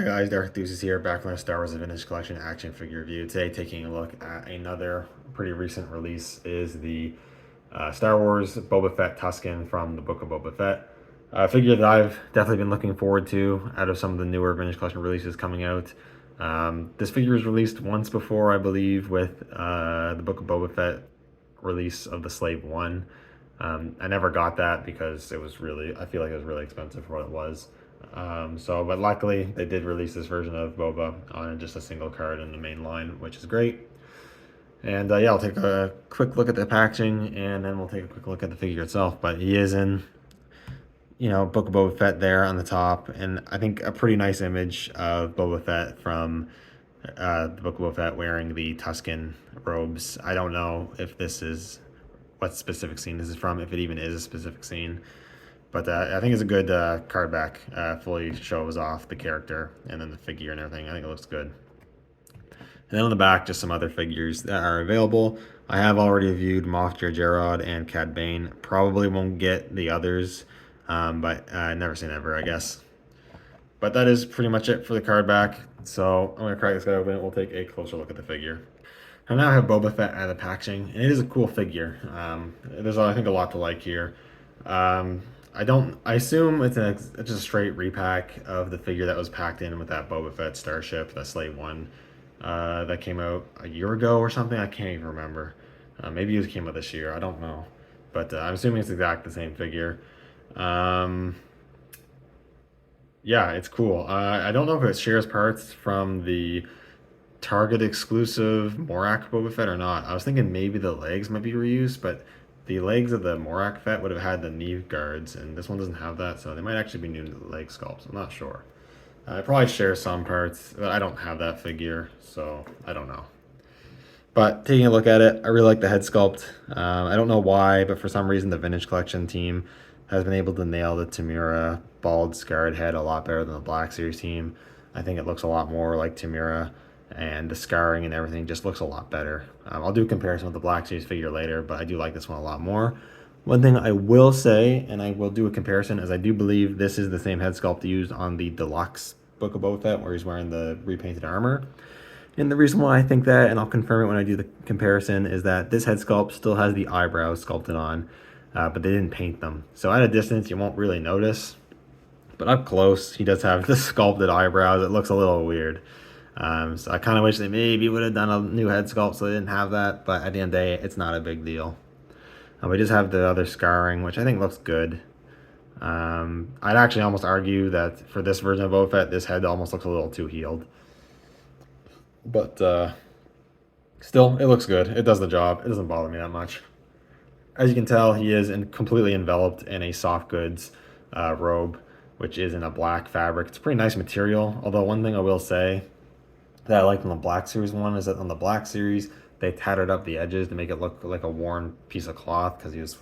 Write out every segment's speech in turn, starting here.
Hi guys, Dark Deuces here, back from our Star Wars Vintage Collection action figure review. Today, taking a look at another pretty recent release is the Star Wars Boba Fett Tusken from the Book of Boba Fett. A figure that I've definitely been looking forward to out of some of the newer Vintage Collection releases coming out. This figure was released once before, I believe, with the Book of Boba Fett release of the Slave One. I never got that because it was really, I feel like it was really expensive for what it was. But luckily they did release this version of Boba on just a single card in the main line, which is great. And yeah, I'll take a quick look at the packaging and then we'll take a quick look at the figure itself. But he is in, Book of Boba Fett there on the top, and I think a pretty nice image of Boba Fett from the Book of Boba Fett wearing the Tusken robes. I don't know if this is what specific scene this is from, if it even is a specific scene. But I think it's a good card back. Fully shows off the character and then the figure and everything. I think it looks good. And then on the back, just some other figures that are available. I have already viewed Moff Jerjerrod and Cad Bane. Probably won't get the others, but never say never, I guess. But that is pretty much it for the card back. So I'm going to crack this guy open. We'll take a closer look at the figure. I now have Boba Fett out of the packaging, and it is a cool figure. There's, I think, a lot to like here. I assume it's just a straight repack of the figure that was packed in with that Boba Fett starship, that Slave One, that came out a year ago or something. I can't even remember. Maybe it came out this year. I don't know. But I'm assuming it's exactly the same figure. Yeah, it's cool. I don't know if it shares parts from the Target exclusive Morak Boba Fett or not. I was thinking maybe the legs might be reused, but the legs of the Morak Fett would have had the knee guards, and this one doesn't have that, so they might actually be new to the leg sculpts. I'm not sure. I probably share some parts, but I don't have that figure, so I don't know. But taking a look at it, I really like the head sculpt. I don't know why, but for some reason the Vintage Collection team has been able to nail the Tamura bald scarred head a lot better than the Black Series team. I think it looks a lot more like Tamura, and the scarring and everything just looks a lot better. I'll do a comparison with the Black Series figure later, but I do like this one a lot more. One thing I will say, and I will do a comparison, is I do believe this is the same head sculpt used on the Deluxe Book of Boba Fett, where he's wearing the repainted armor. And the reason why I think that, and I'll confirm it when I do the comparison, is that this head sculpt still has the eyebrows sculpted on, but they didn't paint them. So at a distance, you won't really notice. But up close, he does have the sculpted eyebrows. It looks a little weird. So I kind of wish they maybe would have done a new head sculpt so they didn't have that, but at the end of the day, it's not a big deal. We just have the other scarring, which I think looks good. I'd actually almost argue that for this version of Boba Fett, this head almost looks a little too healed. But still, it looks good. It does the job. It doesn't bother me that much. As you can tell, he is completely enveloped in a soft goods robe, which is in a black fabric. It's a pretty nice material, although one thing I will say that I liked on the Black Series one is that on the Black Series, they tattered up the edges to make it look like a worn piece of cloth because he was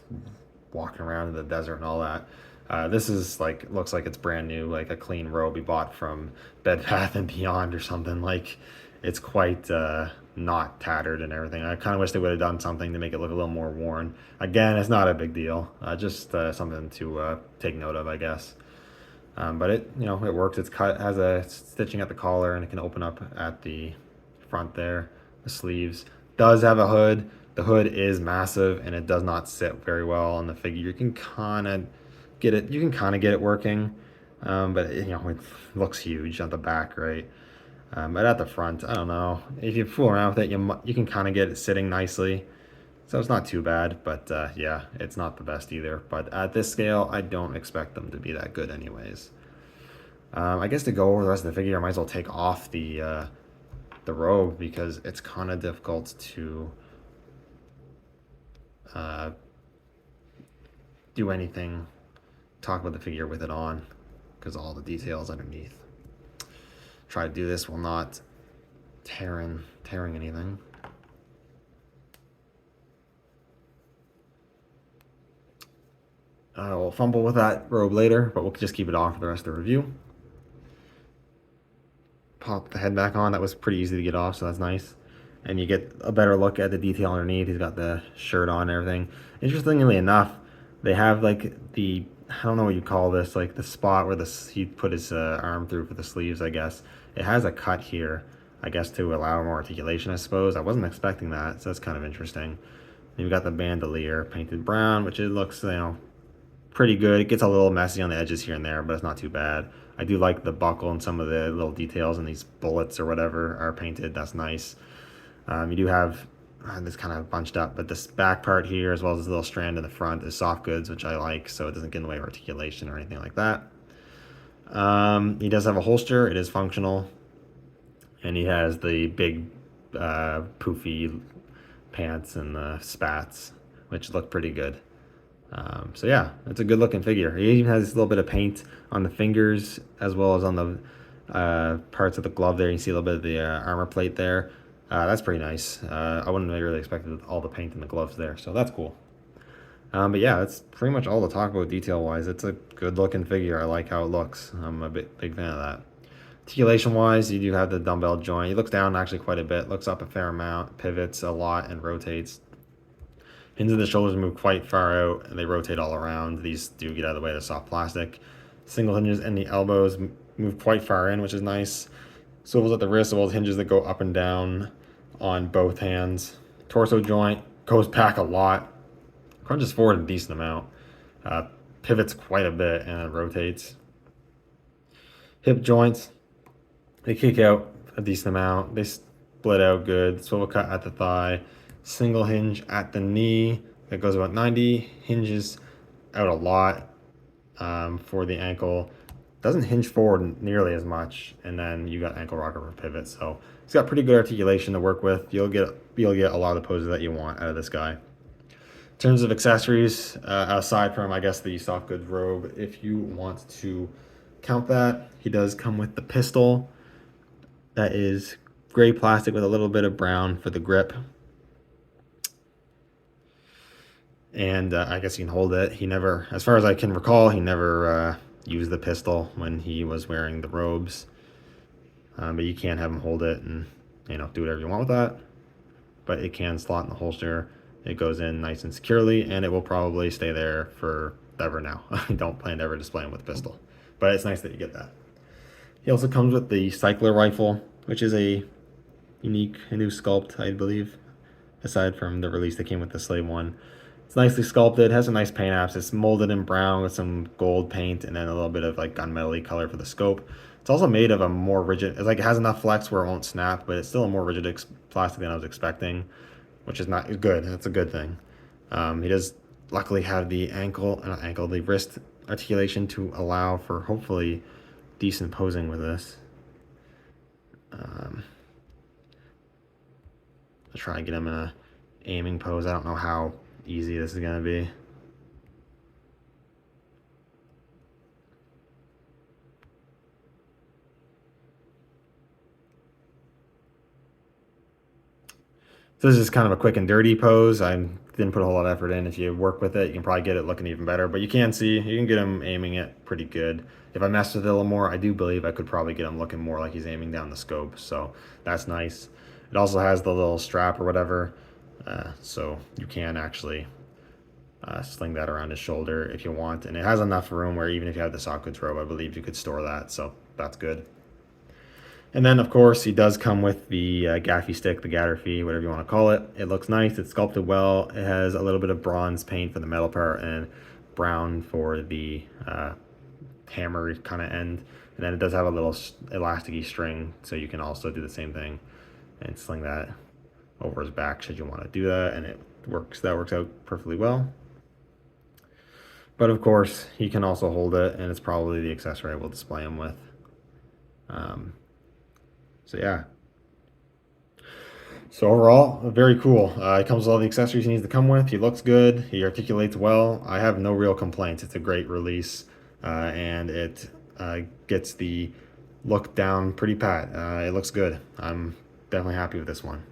walking around in the desert and all that. This is looks like it's brand new, like a clean robe he bought from Bed Bath and Beyond or something. Like, it's quite not tattered and everything. I kind of wish they would have done something to make it look a little more worn. Again, it's not a big deal. Just something to take note of, I guess. But it works. It's cut, has a stitching at the collar, and it can open up at the front there. The sleeves does have a hood. The hood is massive, and it does not sit very well on the figure. You can kind of get it. You can kind of get it working, but it looks huge at the back, right? But at the front, I don't know. If you fool around with it, you can kind of get it sitting nicely. So it's not too bad, but yeah, it's not the best either. But at this scale, I don't expect them to be that good anyways. I guess to go over the rest of the figure, I might as well take off the robe because it's kind of difficult to do anything, talk about the figure with it on because all the details underneath. Try to do this while not tearing anything. We'll fumble with that robe later, but we'll just keep it on for the rest of the review. Pop the head back on. That was pretty easy to get off, so that's nice. And you get a better look at the detail underneath. He's got the shirt on and everything. Interestingly enough, they have like the I don't know what you call this, like the spot where he put his arm through for the sleeves, I guess. It has a cut here, I guess to allow more articulation, I suppose. I wasn't expecting that, so that's kind of interesting. Then we got the bandolier painted brown, which it looks, pretty good. It gets a little messy on the edges here and there, but it's not too bad. I do like the buckle and some of the little details, and these bullets or whatever are painted. That's nice. You do have this kind of bunched up, but this back part here, as well as this little strand in the front, is soft goods, which I like, so it doesn't get in the way of articulation or anything like that. He does have a holster. It is functional, and he has the big poofy pants and the spats, which look pretty good. So yeah, it's a good looking figure. He even has a little bit of paint on the fingers as well as on the parts of the glove there. You see a little bit of the armor plate there. That's pretty nice. I wouldn't have really expected all the paint in the gloves there, so that's cool. But yeah, that's pretty much all to talk about detail wise. It's a good looking figure. I like how it looks. I'm a big fan of that. Articulation wise, you do have the dumbbell joint. He looks down actually quite a bit, looks up a fair amount, pivots a lot, and rotates. Hinges of the shoulders move quite far out, and they rotate all around. These do get out of the way of the soft plastic. Single hinges in the elbows move quite far in, which is nice. Swivels at the wrist, as well as hinges that go up and down on both hands. Torso joint goes back a lot. Crunches forward a decent amount. Pivots quite a bit, and it rotates. Hip joints, they kick out a decent amount. They split out good. Swivel cut at the thigh. Single hinge at the knee that goes about 90. Hinges out a lot for the ankle. Doesn't hinge forward nearly as much, and then you got ankle rocker for pivot. So he's got pretty good articulation to work with. You'll get a lot of the poses that you want out of this guy. In terms of accessories, aside from I guess the soft goods robe, if you want to count that, he does come with the pistol. That is gray plastic with a little bit of brown for the grip. And I guess you can hold it. He never, as far as I can recall, he never used the pistol when he was wearing the robes. But you can have him hold it and do whatever you want with that. But it can slot in the holster. It goes in nice and securely, and it will probably stay there forever now. I don't plan to ever display him with a pistol, but it's nice that you get that. He also comes with the cycler rifle, which is a unique new sculpt, I believe, aside from the release that came with the slave one. It's nicely sculpted, has a nice paint apps. It's molded in brown with some gold paint and then a little bit of like gunmetal-y color for the scope. It's also made of a more rigid, it's like it has enough flex where it won't snap, but it's still a more rigid plastic than I was expecting, which is good. That's a good thing. He does luckily have the the wrist articulation to allow for hopefully decent posing with this. I'll try and get him in a aiming pose. I don't know how easy this is gonna be. So this is kind of a quick and dirty pose. I didn't put a whole lot of effort in. If you work with it, you can probably get it looking even better. But you can get him aiming it pretty good. If I messed with it a little more, I do believe I could probably get him looking more like he's aiming down the scope. So that's nice. It also has the little strap or whatever. So you can actually sling that around his shoulder if you want. And it has enough room where even if you have the soft goods robe, I believe you could store that. So that's good. And then, of course, he does come with the gaffy stick, the Gatterfee, whatever you want to call it. It looks nice. It's sculpted well. It has a little bit of bronze paint for the metal part and brown for the hammer kind of end. And then it does have a little elasticy string, so you can also do the same thing and sling that over his back should you want to do that. And it works. That works out perfectly well. But, of course, he can also hold it, and it's probably the accessory I will display him with. So yeah. So overall, very cool. It comes with all the accessories he needs to come with. He looks good. He articulates well. I have no real complaints. It's a great release, and it gets the look down pretty pat. It looks good. I'm definitely happy with this one.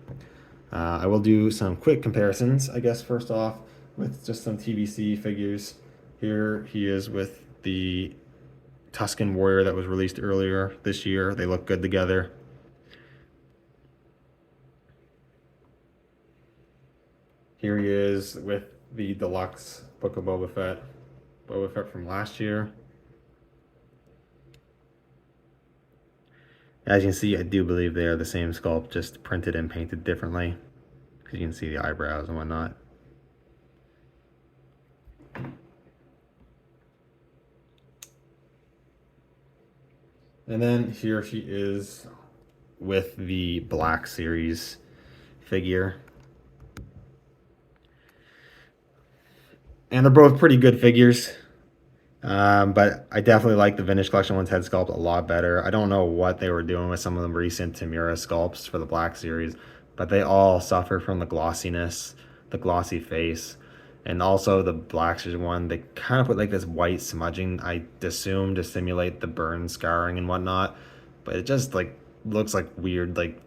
I will do some quick comparisons, I guess, first off, with just some TBC figures. Here he is with the Tusken Warrior that was released earlier this year. They look good together. Here he is with the deluxe Book of Boba Fett. Boba Fett from last year. As you can see, I do believe they are the same sculpt, just printed and painted differently. Because you can see the eyebrows and whatnot. And then here she is with the Black Series figure. And they're both pretty good figures. But I definitely like the Vintage Collection one's head sculpt a lot better. I don't know what they were doing with some of the recent Tamura sculpts for the Black Series, but they all suffer from the glossiness, the glossy face. And also the Black Series one, they kind of put like this white smudging, I assume, to simulate the burn scarring and whatnot. But it just like looks like weird, like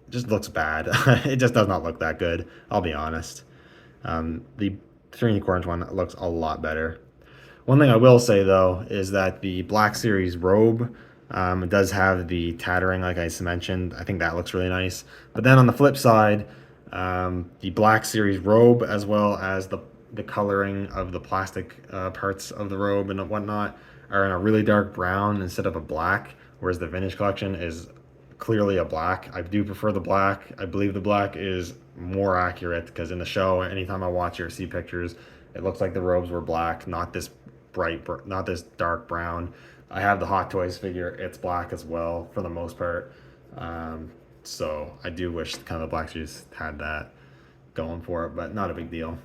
just looks bad. It just does not look that good, I'll be honest. The 3 orange one looks a lot better. One thing I will say though is that the Black Series robe does have the tattering, like I mentioned. I think that looks really nice. But then on the flip side, the Black Series robe, as well as the coloring of the plastic parts of the robe and whatnot, are in a really dark brown instead of a black, whereas the Vintage Collection is clearly a black. I do prefer the black. I believe the black is more accurate because in the show, anytime I watch or see pictures, it looks like the robes were black, not this not this dark brown. I have the Hot Toys figure; it's black as well for the most part. So I do wish kind of the Black Series had that going for it, but not a big deal.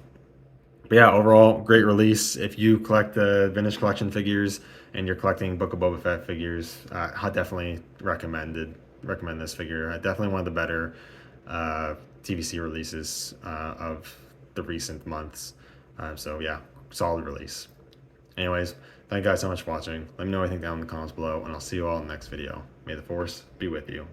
But yeah, overall, great release. If you collect the Vintage Collection figures and you're collecting Book of Boba Fett figures, I definitely recommend this figure. Definitely one of the better TVC releases of the recent months. So yeah, solid release. Anyways, thank you guys so much for watching. Let me know what you think down in the comments below, and I'll see you all in the next video. May the Force be with you.